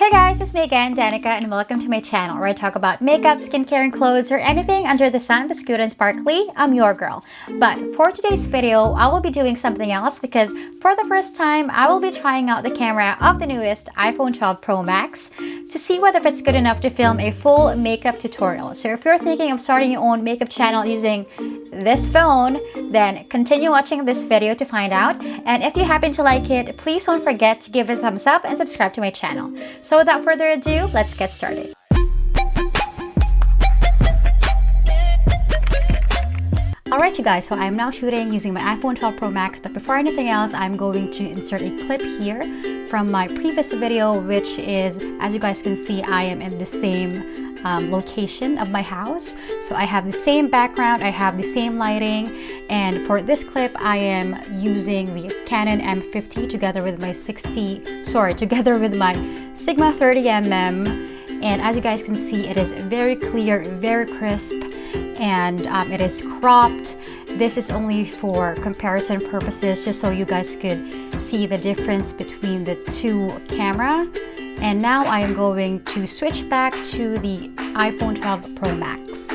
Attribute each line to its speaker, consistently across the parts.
Speaker 1: Hey guys, it's me again, Danica, and welcome to my channel where I talk about makeup, skincare, and clothes, or anything under the sun that's good and sparkly. I'm your girl. But for today's video, I will be doing something else because for the first time, I will be trying out the camera of the newest iPhone 12 Pro Max to see whether it's good enough to film a full makeup tutorial. So if you're thinking of starting your own makeup channel using this phone, then continue watching this video to find out. And if you happen to like it, please don't forget to give it a thumbs up and subscribe to my channel. So without further ado, let's get started. Alright you guys, so I'm now shooting using my iPhone 12 Pro Max, but before anything else, I'm going to insert a clip here from my previous video, which is, as you guys can see, I am in the same location of my house. So I have the same background, I have the same lighting, and for this clip, I am using the Canon M50 together with my Sigma 30mm. And as you guys can see, it is very clear, very crisp, and it is cropped. This is only for comparison purposes, just so you guys could see the difference between the two camera. And now I am going to switch back to the iPhone 12 Pro Max.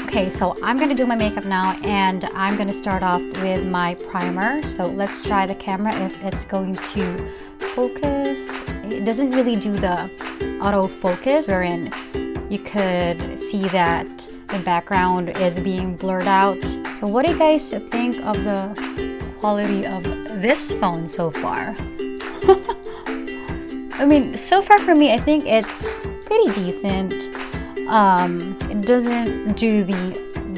Speaker 1: Okay, so I'm gonna do my makeup now, and I'm gonna start off with my primer. So let's try the camera if it's going to focus. It doesn't really do the autofocus, wherein you could see that the background is being blurred out. So what do you guys think of the quality of this phone so far? I mean, so far for me, I think it's pretty decent. It doesn't do the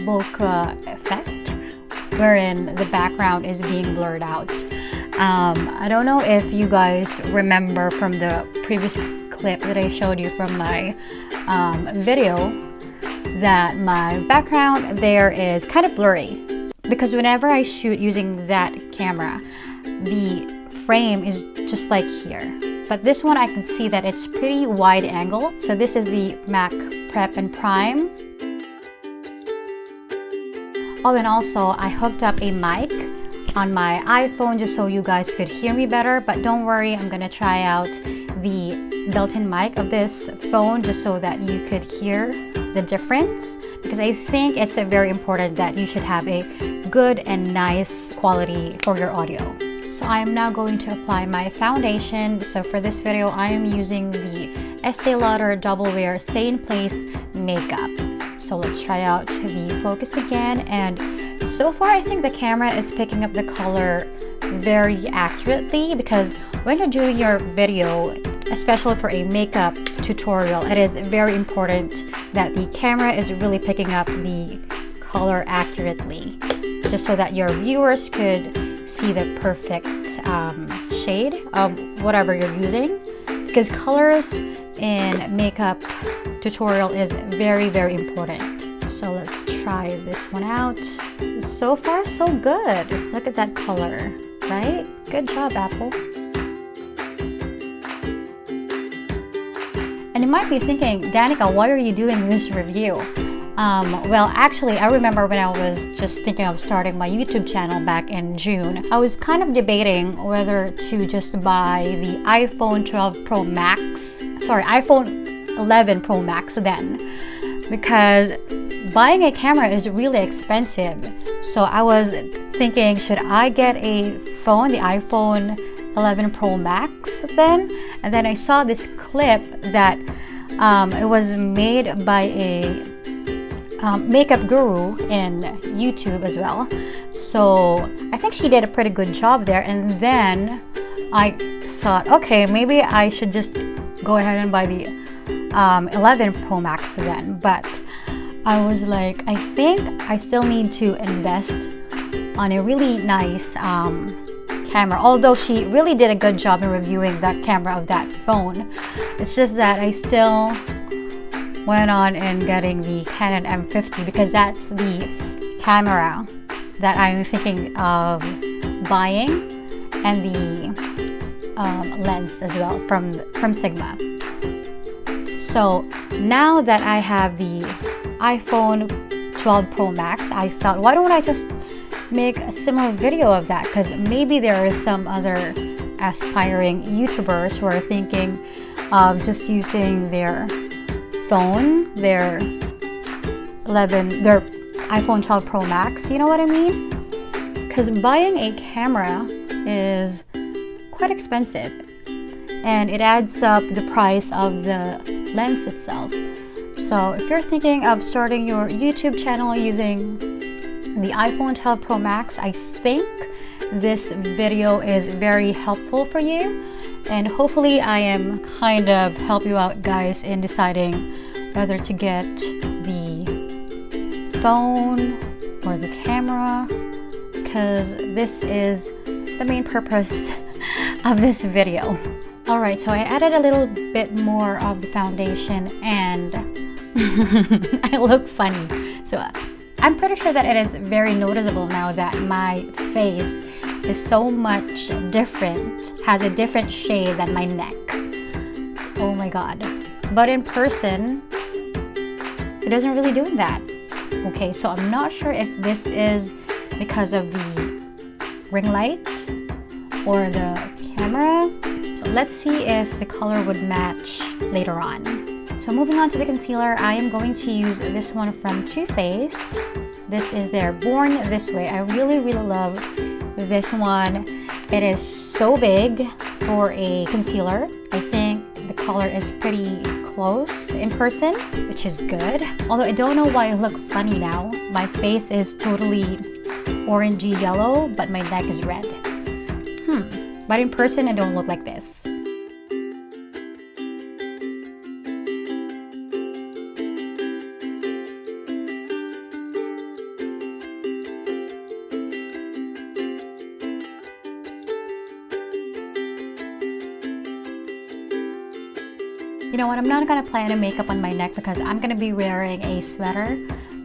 Speaker 1: bokeh effect, wherein the background is being blurred out. I don't know if you guys remember from the previous clip that I showed you from my video that my background there is kind of blurry, because whenever I shoot using that camera, the frame is just like here. But this one, I can see that it's pretty wide angle. So this is the MAC Prep and Prime. Oh, and also I hooked up a mic on my iPhone just so you guys could hear me better. But don't worry, I'm gonna try out the built-in mic of this phone just so that you could hear the difference, because I think it's very important that you should have a good and nice quality for your audio. So I am now going to apply my foundation. So for this video, I am using the Estee Lauder Double Wear Stay in Place makeup. So let's try out the focus again. And so far, I think the camera is picking up the color very accurately, because when you're doing your video, especially for a makeup tutorial, it is very important that the camera is really picking up the color accurately, just so that your viewers could see the perfect shade of whatever you're using, because colors in makeup tutorial is very, very important. So let's try this one out. So far, so good. Look at that color, right? Good job, Apple. And you might be thinking, Danica, why are you doing this review? Well, actually, I remember when I was just thinking of starting my YouTube channel back in June, I was kind of debating whether to just buy the iPhone 12 Pro Max, iPhone 11 Pro Max then, because buying a camera is really expensive. So I was thinking, should I get a phone, the iPhone 11 Pro Max then? And then I saw this clip that it was made by a makeup guru in YouTube as well. So I think she did a pretty good job there. And then I thought, okay, maybe I should just go ahead and buy the 11 Pro Max then. But I was like, I think I still need to invest on a really nice camera, although she really did a good job in reviewing that camera of that phone. It's just that I still went on and getting the Canon M50, because that's the camera that I'm thinking of buying, and the lens as well from Sigma. So now that I have the iPhone 12 Pro Max, I thought, why don't I just make a similar video of that, because maybe there are some other aspiring YouTubers who are thinking of just using their phone, their iPhone 12 Pro Max, you know what I mean? Because buying a camera is quite expensive, and it adds up the price of the lens itself. So if you're thinking of starting your YouTube channel using the iPhone 12 Pro Max, I think this video is very helpful for you, and hopefully I am kind of help you out, guys, in deciding whether to get the phone or the camera, because this is the main purpose of this video. Alright, so I added a little bit more of the foundation and I look funny. So I'm pretty sure that it is very noticeable now that my face is so much different, has a different shade than my neck. Oh my god. But in person, it doesn't really do that. Okay, so I'm not sure if this is because of the ring light or the camera. So let's see if the color would match later on. So moving on to the concealer, I am going to use this one from Too Faced. This is their Born This Way. I really love this one. It is so big for a concealer. I think the color is pretty close in person, which is good. Although I don't know why I look funny now. My face is totally orangey yellow, but my neck is red. But in person, I don't look like this. You know what, I'm not gonna apply any makeup on my neck because I'm gonna be wearing a sweater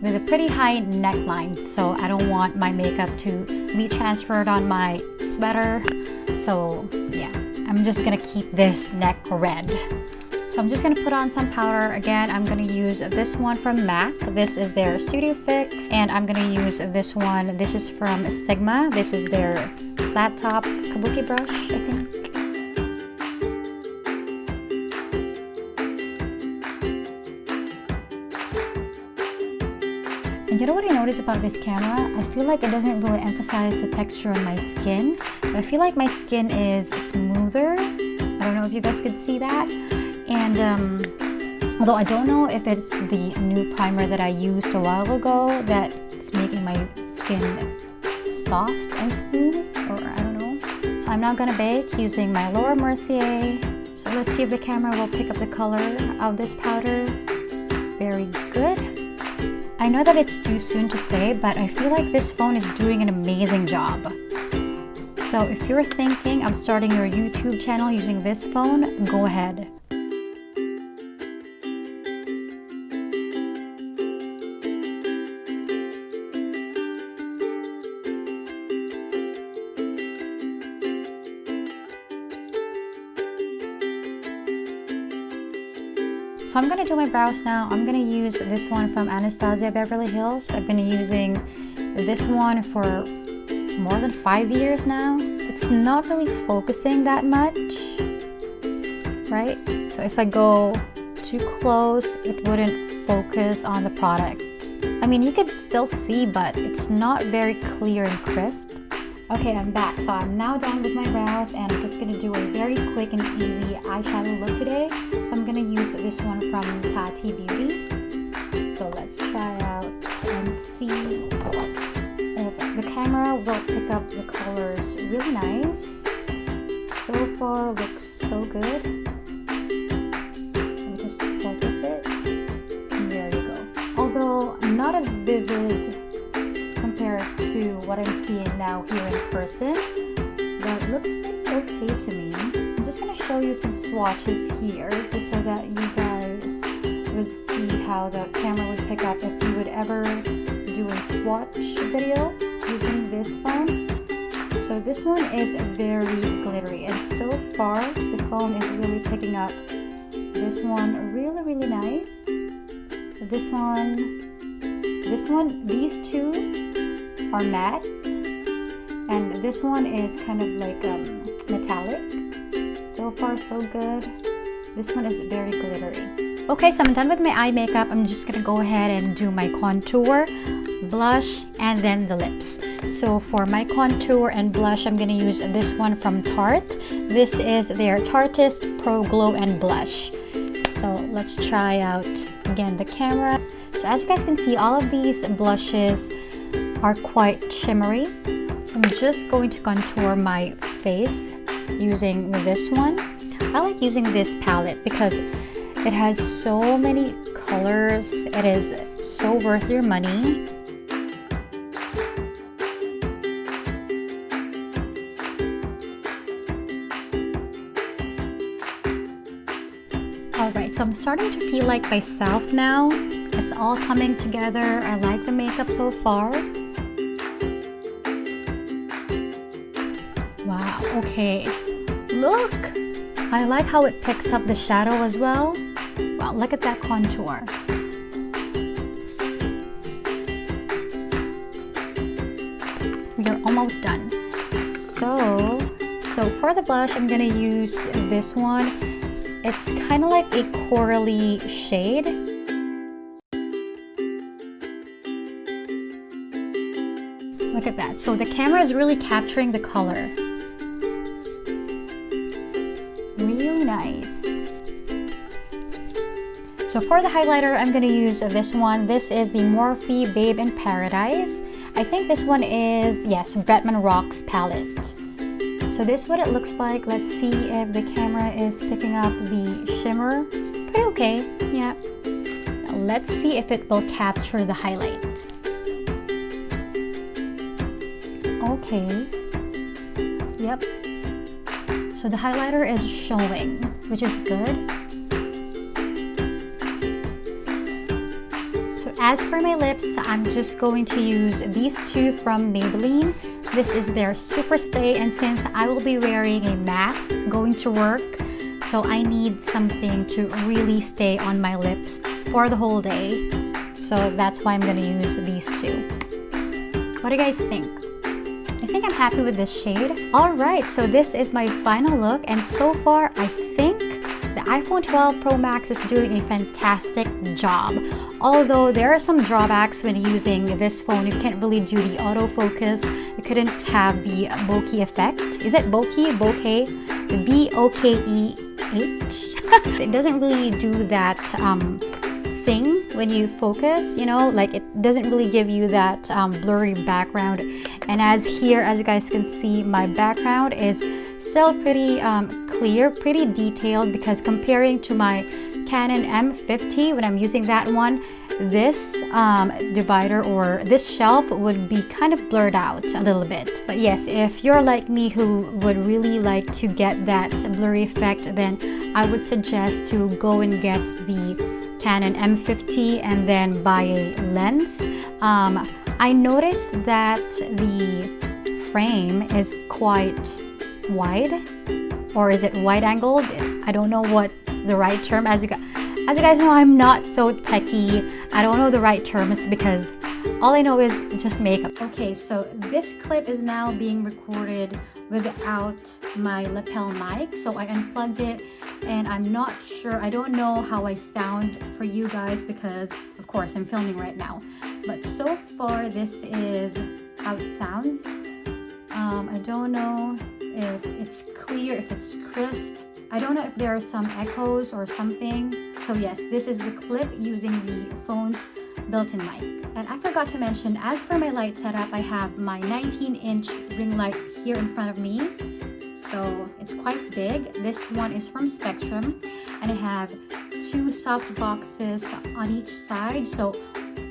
Speaker 1: with a pretty high neckline, so I don't want my makeup to be transferred on my sweater. So yeah, I'm just gonna keep this neck red. So I'm just gonna put on some powder. Again, I'm gonna use this one from MAC. This is their Studio Fix, and I'm gonna use this one. This is from Sigma. This is their flat top kabuki brush, I think. And you know what I noticed about this camera? I feel like it doesn't really emphasize the texture on my skin. So I feel like my skin is smoother. I don't know if you guys could see that. And although I don't know if it's the new primer that I used a while ago that's making my skin soft and smooth, or I don't know. So I'm now gonna bake using my Laura Mercier. So let's see if the camera will pick up the color of this powder. Very good. I know that it's too soon to say, but I feel like this phone is doing an amazing job. So if you're thinking of starting your YouTube channel using this phone, go ahead. So I'm gonna do my brows now. I'm gonna use this one from Anastasia Beverly Hills. I've been using this one for more than 5 years now. It's not really focusing that much, right? So if I go too close, it wouldn't focus on the product. I mean, you could still see, but it's not very clear and crisp. Okay, I'm back. So I'm now done with my brows, and I'm just gonna do a very quick and easy eyeshadow look today. So I'm gonna use this one from Tati Beauty. So let's try out and see if the camera will pick up the colors really nice. So far, looks so good. Let me just focus it. And there you go. Although not as vivid compared to what I'm seeing now here in person, but it looks pretty okay to me. I'm just going to show you some swatches here just so that you guys would see how the camera would pick up if you would ever do a swatch video using this phone. So this one is very glittery, and so far the phone is really picking up this one really nice. This one, these two are matte, and this one is kind of like metallic. So far so good. This one is very glittery. Okay, so I'm done with my eye makeup. I'm just gonna go ahead and do my contour, blush, and then the lips. So for my contour and blush, I'm gonna use this one from Tarte. This is their Tarteist Pro Glow and Blush. So let's try out again the camera. So as you guys can see, all of these blushes are quite shimmery. So I'm just going to contour my face using this one. I like using this palette because it has so many colors. It is so worth your money. Alright, so I'm starting to feel like myself now. It's all coming together. I like the makeup so far. Wow, okay. Look! I like how it picks up the shadow as well. Wow, look at that contour. We are almost done. So for the blush, I'm gonna use this one. It's kind of like a corally shade. Look at that. So the camera is really capturing the color. Really nice. So for the highlighter, I'm going to use this one. This is the Morphe Babe in Paradise. I think this one is, yes, Bretman Rock's palette. So this is what it looks like. Let's see if the camera is picking up the shimmer. Pretty okay, yeah. Now let's see if it will capture the highlight. Okay. Yep. So the highlighter is showing, which is good. So as for my lips, I'm just going to use these two from Maybelline. This is their Super Stay, and since I will be wearing a mask going to work, so I need something to really stay on my lips for the whole day. So that's why I'm going to use these two. What do you guys think? I think I'm happy with this shade. Alright, so this is my final look, and so far I think the iPhone 12 Pro Max is doing a fantastic job. Although there are some drawbacks when using this phone. You can't really do the autofocus. You couldn't have the bokeh effect. Is it bokeh? Bokeh? B-O-K-E-H? It doesn't really do that thing when you focus, you know, like it doesn't really give you that blurry background. And as here, as you guys can see, my background is still pretty clear, pretty detailed, because comparing to my Canon M50, when I'm using that one, this divider or this shelf would be kind of blurred out a little bit. But yes, if you're like me who would really like to get that blurry effect, then I would suggest to go and get the Canon M50 and then buy a lens. I noticed that the frame is quite wide, or is it wide angled? I don't know what's the right term. As you guys know, I'm not so techie. I don't know the right terms because all I know is just makeup. Okay, so this clip is now being recorded without my lapel mic, so I unplugged it, and I'm not sure, I don't know how I sound for you guys because of course I'm filming right now. But so far this is how it sounds. I don't know if it's clear, if it's crisp. I don't know if there are some echoes or something. So yes, this is the clip using the phone's built-in mic. And I forgot to mention, as for my light setup, I have my 19-inch ring light here in front of me. So it's quite big. This one is from Spectrum, and I have two soft boxes on each side. So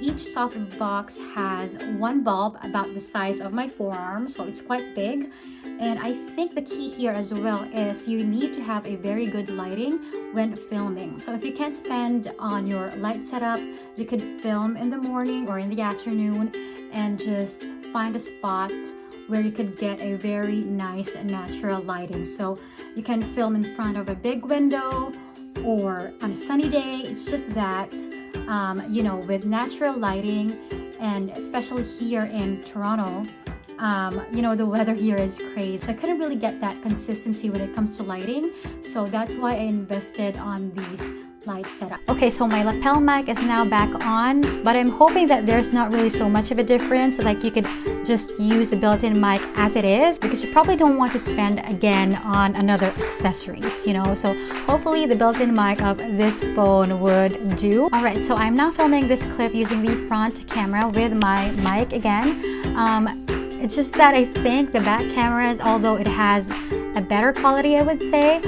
Speaker 1: each soft box has one bulb about the size of my forearm, so it's quite big. And I think the key here as well is you need to have a very good lighting when filming. So if you can't spend on your light setup, you could film in the morning or in the afternoon and just find a spot where you could get a very nice natural lighting. So you can film in front of a big window or on a sunny day. It's just that you know, with natural lighting, and especially here in Toronto, you know, the weather here is crazy, so I couldn't really get that consistency when it comes to lighting. So that's why I invested on these light setup. Okay, so my lapel mic is now back on, but I'm hoping that there's not really so much of a difference. Like you could just use the built-in mic as it is, because you probably don't want to spend again on another accessories, you know. So hopefully the built-in mic of this phone would do. All right, so I'm now filming this clip using the front camera with my mic again. It's just that I think the back cameras, although it has a better quality, I would say,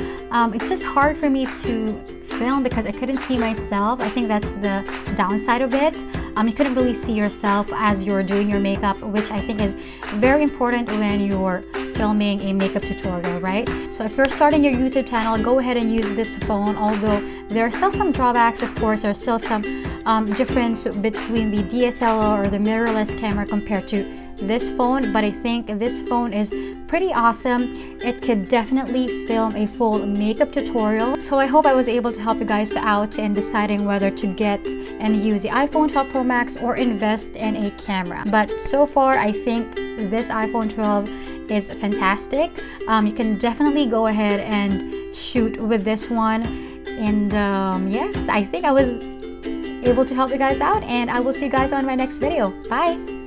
Speaker 1: it's just hard for me to film because I couldn't see myself. I think that's the downside of it. You couldn't really see yourself as you're doing your makeup, which I think is very important when you're filming a makeup tutorial, right? So if you're starting your YouTube channel, go ahead and use this phone. Although there are still some drawbacks, of course, there's still some difference between the DSLR or the mirrorless camera compared to this phone, but I think this phone is pretty awesome. It could definitely film a full makeup tutorial. So I hope I was able to help you guys out in deciding whether to get and use the iPhone 12 Pro Max or invest in a camera. But so far, I think this iPhone 12 is fantastic. You can definitely go ahead and shoot with this one. And yes, I think I was able to help you guys out, and I will see you guys on my next video. Bye!